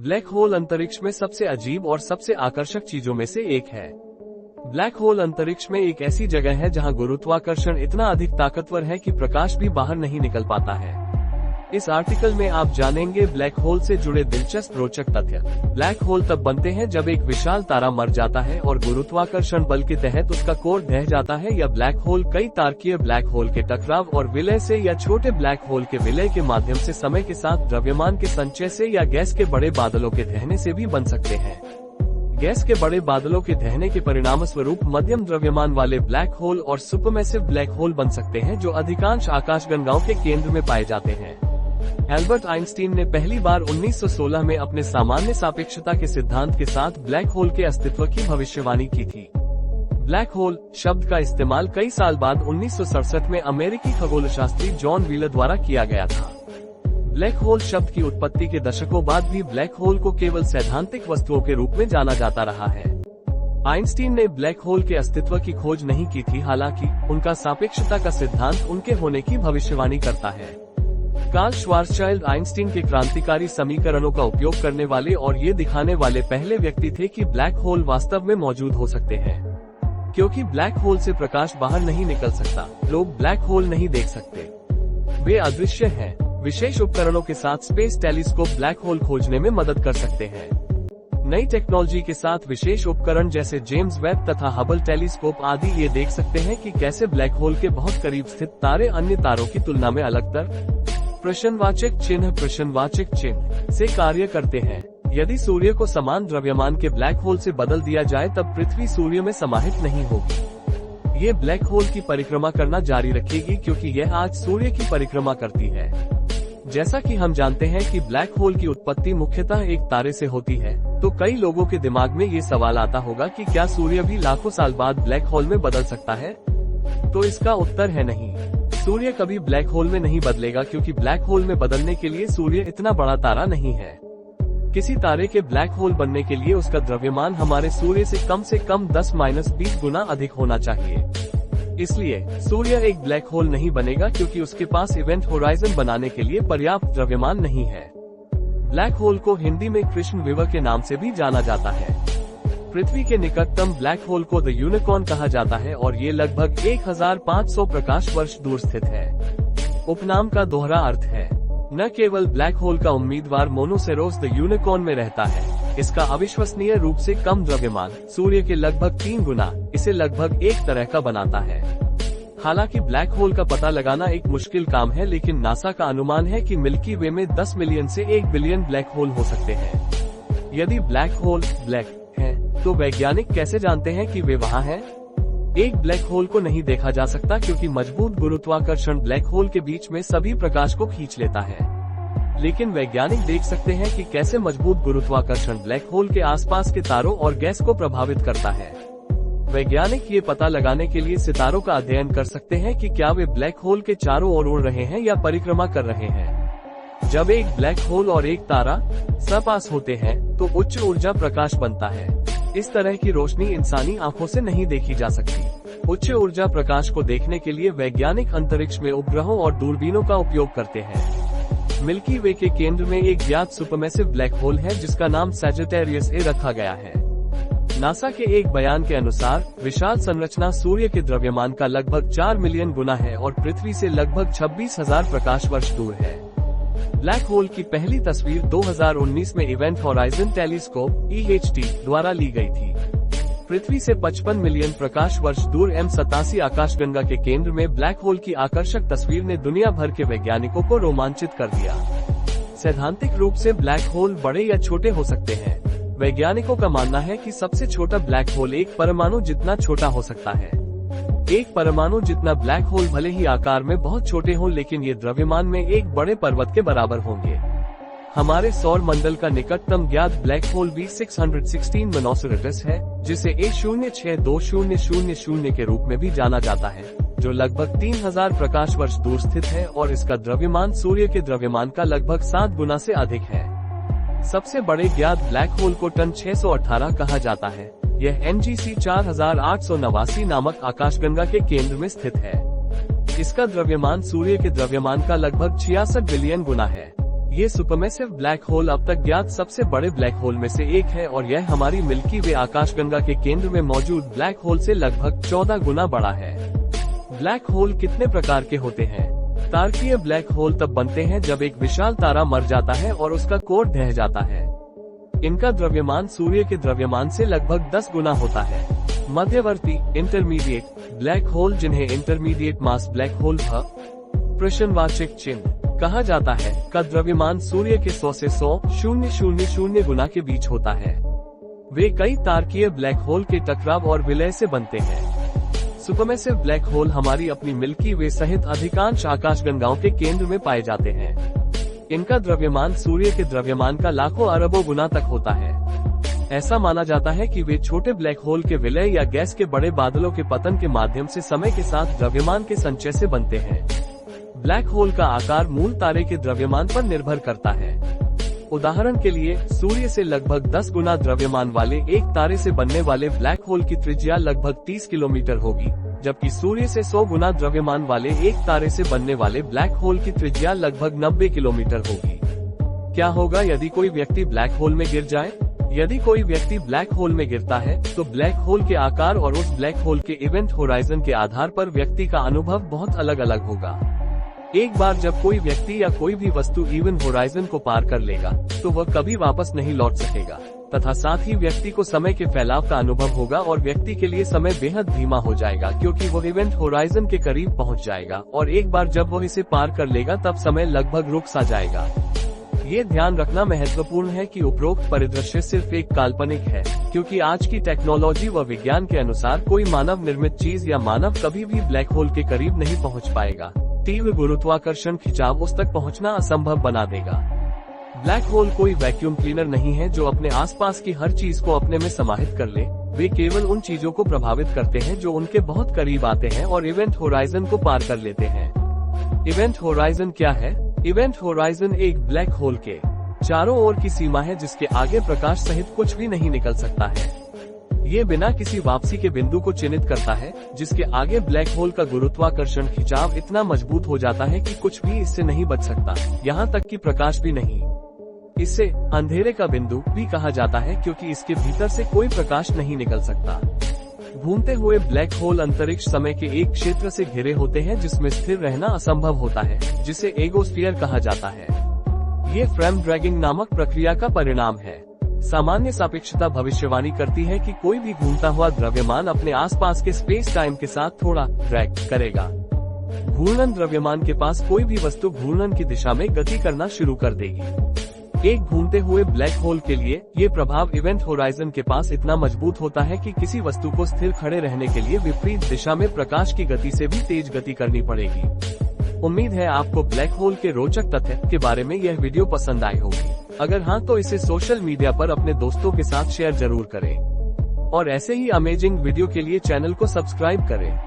Black hole अंतरिक्ष में सबसे अजीब और सबसे आकर्षक चीजों में से एक है। ब्लैक होल अंतरिक्ष में एक ऐसी जगह है जहां गुरुत्वाकर्षण इतना अधिक ताकतवर है कि प्रकाश भी बाहर नहीं निकल पाता है। इस आर्टिकल में आप जानेंगे ब्लैक होल से जुड़े दिलचस्प रोचक तथ्य। ब्लैक होल तब बनते हैं जब एक विशाल तारा मर जाता है और गुरुत्वाकर्षण बल के तहत उसका कोर ढह जाता है, या ब्लैक होल कई तारकीय ब्लैक होल के टकराव और विलय से या छोटे ब्लैक होल के विलय के माध्यम से समय के साथ द्रव्यमान के संचय से या गैस के बड़े बादलों के ढहने से भी बन सकते हैं। गैस के बड़े बादलों के ढहने के परिणाम स्वरूप मध्यम द्रव्यमान वाले ब्लैक होल और सुपरमैसिव ब्लैक होल बन सकते हैं, जो अधिकांश आकाशगंगाओं के केंद्र में पाए जाते हैं। एल्बर्ट आइंस्टीन ने पहली बार 1916 में अपने सामान्य सापेक्षता के सिद्धांत के साथ ब्लैक होल के अस्तित्व की भविष्यवाणी की थी। ब्लैक होल शब्द का इस्तेमाल कई साल बाद 1967 में अमेरिकी खगोलशास्त्री जॉन व्हीलर द्वारा किया गया था। ब्लैक होल शब्द की उत्पत्ति के दशकों बाद भी ब्लैक होल को केवल सैद्धांतिक वस्तुओं के रूप में जाना जाता रहा है। आइंस्टीन ने ब्लैक होल के अस्तित्व की खोज नहीं की थी, हालांकि उनका सापेक्षता का सिद्धांत उनके होने की भविष्यवाणी करता है। कार्ल श्वार्ज़शाइल्ड आइंस्टीन के क्रांतिकारी समीकरणों का उपयोग करने वाले और ये दिखाने वाले पहले व्यक्ति थे कि ब्लैक होल वास्तव में मौजूद हो सकते हैं। क्योंकि ब्लैक होल से प्रकाश बाहर नहीं निकल सकता, लोग ब्लैक होल नहीं देख सकते, वे अदृश्य हैं। विशेष उपकरणों के साथ स्पेस टेलीस्कोप ब्लैक होल खोजने में मदद कर सकते हैं। नई टेक्नोलॉजी के साथ विशेष उपकरण जैसे जेम्स वेब तथा हबल टेलीस्कोप आदि ये देख सकते हैं कि कैसे ब्लैक होल के बहुत करीब स्थित तारे अन्य तारों की तुलना में अलगतर प्रश्नवाचक चिन्ह से कार्य करते हैं। यदि सूर्य को समान द्रव्यमान के ब्लैक होल से बदल दिया जाए तब पृथ्वी सूर्य में समाहित नहीं होगी। ये ब्लैक होल की परिक्रमा करना जारी रखेगी क्योंकि यह आज सूर्य की परिक्रमा करती है। जैसा कि हम जानते हैं कि ब्लैक होल की उत्पत्ति मुख्यतः एक तारे से होती है, तो कई लोगों के दिमाग में ये सवाल आता होगा कि क्या सूर्य भी लाखों साल बाद ब्लैक होल में बदल सकता है? तो इसका उत्तर है नहीं। सूर्य कभी ब्लैक होल में नहीं बदलेगा क्योंकि ब्लैक होल में बदलने के लिए सूर्य इतना बड़ा तारा नहीं है। किसी तारे के ब्लैक होल बनने के लिए उसका द्रव्यमान हमारे सूर्य से कम 10-20 गुना अधिक होना चाहिए। इसलिए सूर्य एक ब्लैक होल नहीं बनेगा क्योंकि उसके पास इवेंट होराइजन बनाने के लिए पर्याप्त द्रव्यमान नहीं है। ब्लैक होल को हिंदी में कृष्ण विवर के नाम से भी जाना जाता है। पृथ्वी के निकटतम ब्लैक होल को द यूनिकॉर्न कहा जाता है और ये लगभग 1500 प्रकाश वर्ष दूर स्थित है। उपनाम का दोहरा अर्थ है। न केवल ब्लैक होल का उम्मीदवार मोनोसेरोस द यूनिकॉर्न में रहता है, इसका अविश्वसनीय रूप से कम द्रव्यमान सूर्य के लगभग 3 गुना इसे लगभग एक तरह का बनाता है। हालांकि ब्लैक होल का पता लगाना एक मुश्किल काम है, लेकिन नासा का अनुमान है कि मिल्की वे में 10 मिलियन से 1 बिलियन ब्लैक होल हो सकते हैं। यदि ब्लैक होल ब्लैक है, तो वैज्ञानिक कैसे जानते हैं कि वे वहां हैं? एक ब्लैक होल को नहीं देखा जा सकता क्योंकि मजबूत गुरुत्वाकर्षण ब्लैक होल के बीच में सभी प्रकाश को खींच लेता है। लेकिन वैज्ञानिक देख सकते हैं कि कैसे मजबूत गुरुत्वाकर्षण ब्लैक होल के आसपास के तारों और गैस को प्रभावित करता है। वैज्ञानिक ये पता लगाने के लिए सितारों का अध्ययन कर सकते हैं कि क्या वे ब्लैक होल के चारों ओर उड़ रहे हैं या परिक्रमा कर रहे हैं। जब एक ब्लैक होल और एक तारा सपास होते हैं तो उच्च ऊर्जा प्रकाश बनता है। इस तरह की रोशनी इंसानी आंखों से नहीं देखी जा सकती। उच्च ऊर्जा प्रकाश को देखने के लिए वैज्ञानिक अंतरिक्ष में उपग्रहों और दूरबीनों का उपयोग करते हैं। मिल्की वे के केंद्र में एक ज्ञात सुपरमैसिव ब्लैक होल है जिसका नाम सैजिटेरियस ए रखा गया है। नासा के एक बयान के अनुसार विशाल संरचना सूर्य के द्रव्यमान का लगभग 4 मिलियन गुना है और पृथ्वी से लगभग 26,000 प्रकाश वर्ष दूर है। ब्लैक होल की पहली तस्वीर 2019 में इवेंट होराइजन टेलीस्कोप (EHT) द्वारा ली गई थी। पृथ्वी से 55 मिलियन प्रकाश वर्ष दूर M87 आकाशगंगा के केंद्र में ब्लैक होल की आकर्षक तस्वीर ने दुनिया भर के वैज्ञानिकों को रोमांचित कर दिया। सैद्धांतिक रूप से ब्लैक होल बड़े या छोटे हो सकते हैं। वैज्ञानिकों का मानना है कि सबसे छोटा ब्लैक होल एक परमाणु जितना छोटा हो सकता है। एक परमाणु जितना ब्लैक होल भले ही आकार में बहुत छोटे हों, लेकिन ये द्रव्यमान में एक बड़े पर्वत के बराबर होंगे। हमारे सौर मंडल का निकटतम ज्ञात ब्लैक होल B616 मोनोसेरोटिस है, जिसे A06200 के रूप में भी जाना जाता है, जो लगभग 3000 प्रकाश वर्ष दूर स्थित है और इसका द्रव्यमान सूर्य के द्रव्यमान का लगभग 7 गुना से अधिक है। सबसे बड़े ज्ञात ब्लैक होल को टन 618 कहा जाता है। यह NGC 4889 नामक आकाशगंगा के केंद्र में स्थित है। इसका द्रव्यमान सूर्य के द्रव्यमान का लगभग 66 बिलियन गुना है। ये सुपरमैसिव ब्लैक होल अब तक ज्ञात सबसे बड़े ब्लैक होल में से एक है और यह हमारी मिल्की वे आकाशगंगा के केंद्र में मौजूद ब्लैक होल से लगभग 14 गुना बड़ा है। ब्लैक होल कितने प्रकार के होते हैं? तारकीय ब्लैक होल तब बनते हैं जब एक विशाल तारा मर जाता है और उसका कोर ढह जाता है। इनका द्रव्यमान सूर्य के द्रव्यमान से लगभग 10 गुना होता है। मध्यवर्ती इंटरमीडिएट ब्लैक होल, जिन्हें इंटरमीडिएट मास ब्लैक होल प्रश्नवाचक चिन्ह कहा जाता है, का द्रव्यमान सूर्य के 100 से 100,000 गुना के बीच होता है। वे कई तारकीय ब्लैक होल के टकराव और विलय से बनते हैं। सुपरमैसिव ब्लैक होल हमारी अपनी मिल्की वे सहित अधिकांश आकाशगंगाओं के केंद्र में पाए जाते हैं। इनका द्रव्यमान सूर्य के द्रव्यमान का लाखों अरबों गुना तक होता है। ऐसा माना जाता है कि वे छोटे ब्लैक होल के विलय या गैस के बड़े बादलों के पतन के माध्यम से समय के साथ द्रव्यमान के संचय से बनते हैं। ब्लैक होल का आकार मूल तारे के द्रव्यमान पर निर्भर करता है। उदाहरण के लिए, सूर्य से लगभग 10 गुना द्रव्यमान वाले एक तारे से बनने वाले ब्लैक होल की त्रिज्या लगभग 30 किलोमीटर होगी, जबकि सूर्य से 100 गुना द्रव्यमान वाले एक तारे से बनने वाले ब्लैक होल की त्रिज्या लगभग 90 किलोमीटर होगी। क्या होगा यदि कोई व्यक्ति ब्लैक होल में गिर जाए? यदि कोई व्यक्ति ब्लैक होल में गिरता है, तो ब्लैक होल के आकार और उस ब्लैक होल के इवेंट होराइजन के आधार पर व्यक्ति का अनुभव बहुत अलग अलग होगा। एक बार जब कोई व्यक्ति या कोई भी वस्तु इवेंट होराइजन को पार कर लेगा, तो वह कभी वापस नहीं लौट सकेगा, तथा साथ ही व्यक्ति को समय के फैलाव का अनुभव होगा और व्यक्ति के लिए समय बेहद धीमा हो जाएगा, क्योंकि वह इवेंट होराइजन के करीब पहुंच जाएगा और एक बार जब वह इसे पार कर लेगा तब समय लगभग रुक सा जाएगा। ये ध्यान रखना महत्वपूर्ण है कि उपरोक्त परिदृश्य सिर्फ एक काल्पनिक है, क्योंकि आज की टेक्नोलॉजी व विज्ञान के अनुसार कोई मानव निर्मित चीज या मानव कभी भी ब्लैक होल के करीब नहीं पहुंच पाएगा। तीव्र गुरुत्वाकर्षण खिंचाव उस तक पहुंचना असंभव बना देगा। ब्लैक होल कोई वैक्यूम क्लीनर नहीं है जो अपने आसपास की हर चीज को अपने में समाहित कर ले। वे केवल उन चीजों को प्रभावित करते हैं जो उनके बहुत करीब आते हैं और इवेंट होराइजन को पार कर लेते हैं। इवेंट होराइजन क्या है? इवेंट होराइजन एक ब्लैक होल के चारों ओर की सीमा है जिसके आगे प्रकाश सहित कुछ भी नहीं निकल सकता है। ये बिना किसी वापसी के बिंदु को चिन्हित करता है, जिसके आगे ब्लैक होल का गुरुत्वाकर्षण खिंचाव इतना मजबूत हो जाता है कि कुछ भी इससे नहीं बच सकता, यहाँ तक कि प्रकाश भी नहीं। इसे अंधेरे का बिंदु भी कहा जाता है, क्योंकि इसके भीतर से कोई प्रकाश नहीं निकल सकता। घूमते हुए ब्लैक होल अंतरिक्ष समय के एक क्षेत्र से घिरे होते हैं जिसमें स्थिर रहना असंभव होता है, जिसे एगोस्फीयर कहा जाता है। ये फ्रेम ड्रैगिंग नामक प्रक्रिया का परिणाम है। सामान्य सापेक्षता भविष्यवाणी करती है कि कोई भी घूमता हुआ द्रव्यमान अपने आसपास के स्पेस टाइम के साथ थोड़ा ड्रैग करेगा। घूर्णन द्रव्यमान के पास कोई भी वस्तु घूर्णन की दिशा में गति करना शुरू कर देगी। एक घूमते हुए ब्लैक होल के लिए ये प्रभाव इवेंट होराइजन के पास इतना मजबूत होता है कि किसी वस्तु को स्थिर खड़े रहने के लिए विपरीत दिशा में प्रकाश की गति से भी तेज गति करनी पड़ेगी। उम्मीद है आपको ब्लैक होल के रोचक तथ्य के बारे में यह वीडियो पसंद आई होगी। अगर हाँ, तो इसे सोशल मीडिया पर अपने दोस्तों के साथ शेयर जरूर करें और ऐसे ही अमेजिंग वीडियो के लिए चैनल को सब्सक्राइब करें।